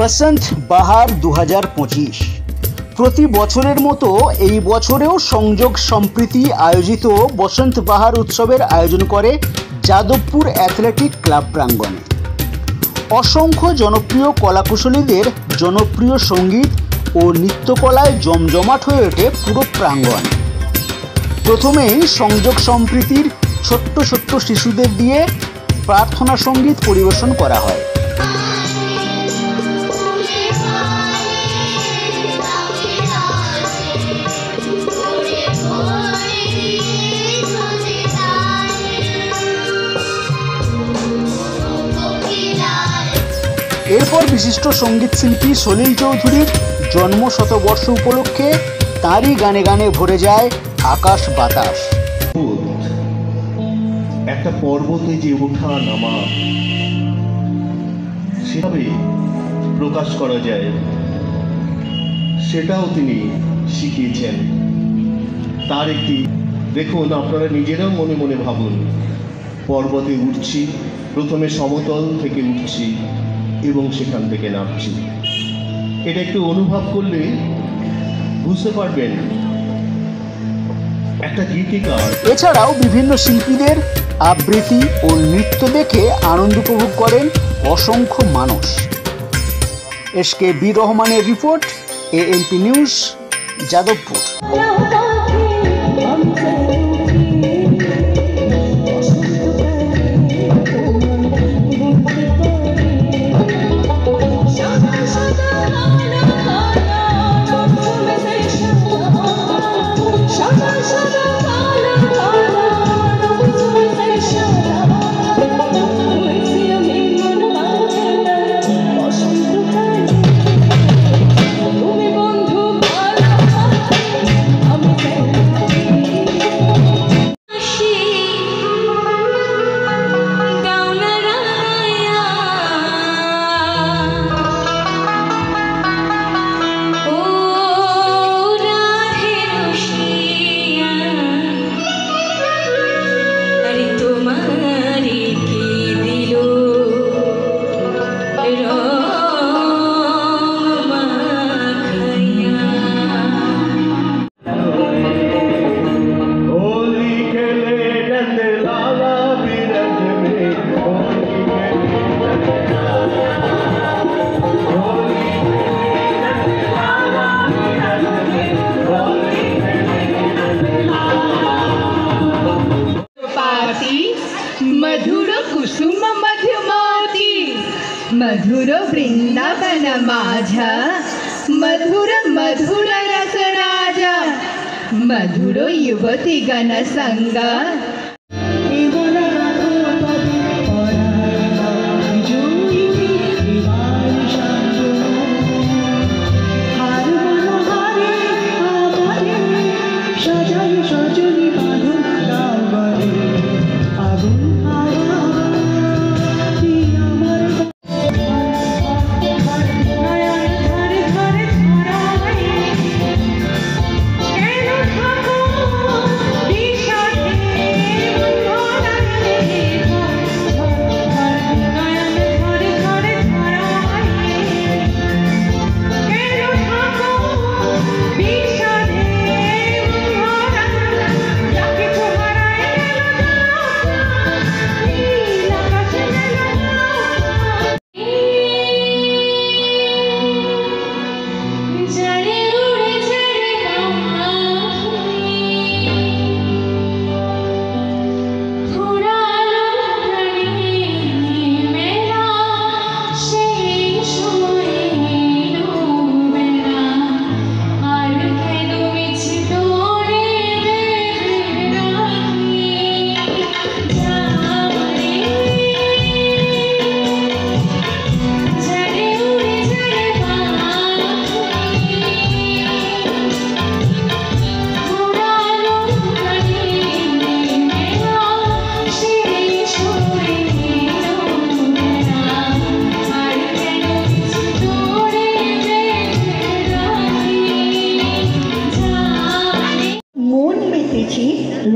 বসন্ত বাহার 2025 প্রতি বছরের মতো এই বছরেও সংযোগ সম্প্রীতি আয়োজিত বসন্ত বাহার উৎসবের আয়োজন করে যাদবপুর অ্যাথলেটিক ক্লাব প্রাঙ্গণে। অসংখ্য জনপ্রিয় কলাকুশলীদের জনপ্রিয় সঙ্গীত ও নৃত্যকলায় জমজমাট হয়ে ওঠে পুরো প্রাঙ্গণ। প্রথমেই সংযোগ সম্প্রীতির ছোট্ট ছোট্ট শিশুদের দিয়ে প্রার্থনা সঙ্গীত পরিবেশন করা হয়। এরপর বিশিষ্ট সঙ্গীত শিল্পী সলিল চৌধুরীর জন্ম শতবর্ষ উপলক্ষে তাঁরই গানে গানে ভরে যায় আকাশ বাতাস। একটা পর্বতে যে ওঠা নামা সেভাবে প্রকাশ করা যায়, সেটাও তিনি শিখিয়েছেন। তার একটি দেখুন, আপনারা নিজেরাও মনে মনে ভাবুন, পর্বতে উঠছি, প্রথমে সমতল থেকে উঠছি এবং সেখান থেকে নামছি। এটা একটু অনুভব করলে বুঝতে পারবেন একটা গীতিকার। এছাড়াও বিভিন্ন শিল্পীদের আবৃত্তি ও নৃত্য দেখে আনন্দ উপভোগ করেন অসংখ্য মানুষ। SKB রহমানের রিপোর্ট, AMP নিউজ, যাদবপুর। मधुर कुसुम मधुमती मधुर वृंदावन माझा मधुर मधुर रस राजा मधुर युवती गण संग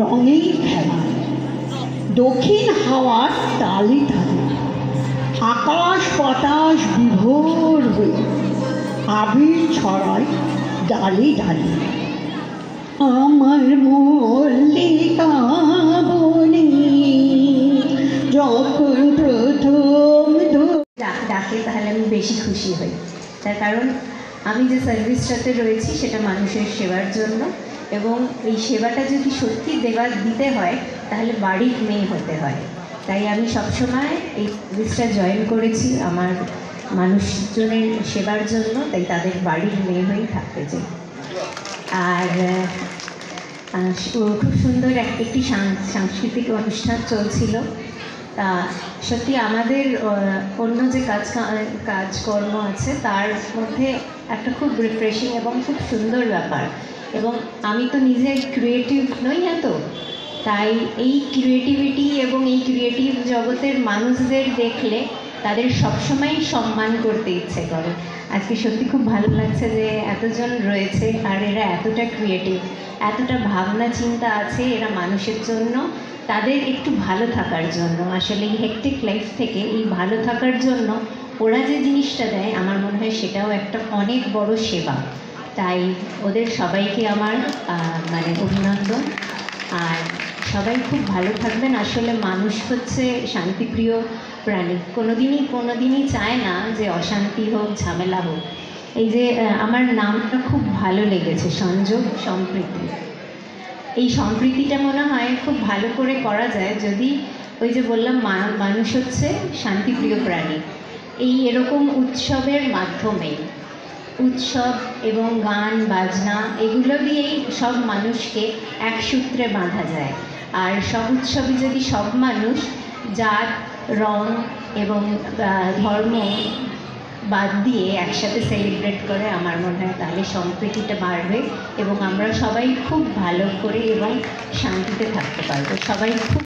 রঙের খেলা দক্ষিণ হাওয়ার তালে তালে আকাশ বাতাস বিভোর হয়ে আবির ছড়ায় ডালে ডালে। আমার মল্লিকা বনে যখন প্রথম ডাকে তাহলে আমি বেশি খুশি হই। তার কারণ আমি যে সার্ভিসটাতে রয়েছি সেটা মানুষের সেবার জন্য, এবং এই সেবাটা যদি সত্যি দিতে হয় তাহলে বাড়ির মেয়ে হতে হয়। তাই আমি সবসময় এই সার্ভিসটা জয়েন করেছি আমার মানুষজনের সেবার জন্য, তাই তাদের বাড়ির মেয়ে হয়েই থাকতে চাই। আর খুব সুন্দর একটি সাংস্কৃতিক অনুষ্ঠান চলছিল। তা সত্যি আমাদের অন্য যে কাজকর্ম আছে তার মধ্যে একটা খুব রিফ্রেশিং এবং খুব সুন্দর ব্যাপার। এবং আমি তো নিজে ক্রিয়েটিভ নই এত, তাই এই ক্রিয়েটিভিটি এবং এই ক্রিয়েটিভ জগতের মানুষদের দেখলে তাদের সবসময় সম্মান করতে ইচ্ছে করে। আজকে সত্যি খুব ভালো লাগছে যে এতজন রয়েছে আর এরা এতটা ক্রিয়েটিভ, এতটা ভাবনা চিন্তা আছে এরা মানুষের জন্য, তাদের একটু ভালো থাকার জন্য। আসলে এই হেক্টিক লাইফ থেকে এই ভালো থাকার জন্য ওরা যে জিনিসটা দেয় আমার মনে হয় সেটাও একটা অনেক বড় সেবা। তাই ওদের সবাইকে আমার অভিনন্দন। আর সবাই খুব ভালো থাকবেন। আসলে মানুষ হচ্ছে শান্তিপ্রিয় প্রাণী, কোনোদিনই চায় না যে অশান্তি হোক, ঝামেলা হোক। এই যে আমার নামটা খুব ভালো লেগেছে, সংযোগ সম্প্রীতি। এই সম্প্রীতিটা মনে হয় খুব ভালো করে করা যায় যদি ওই যে বললাম মানুষ হচ্ছে শান্তিপ্রিয় প্রাণী, এরকম উৎসবের মাধ্যমেই, উৎসব এবং গান বাজনা এগুলো দিয়েই সব মানুষকে এক সূত্রে বাঁধা যায়। আর সব উৎসবে যদি সব মানুষ জাত, রং এবং ধর্ম বাদ দিয়ে একসাথে সেলিব্রেট করে আমার মনে হয় তাহলে সম্প্রীতিটা বাড়বে এবং আমরা সবাই খুব ভালো করে এবং শান্তিতে থাকতে পারবো। সবাই খুব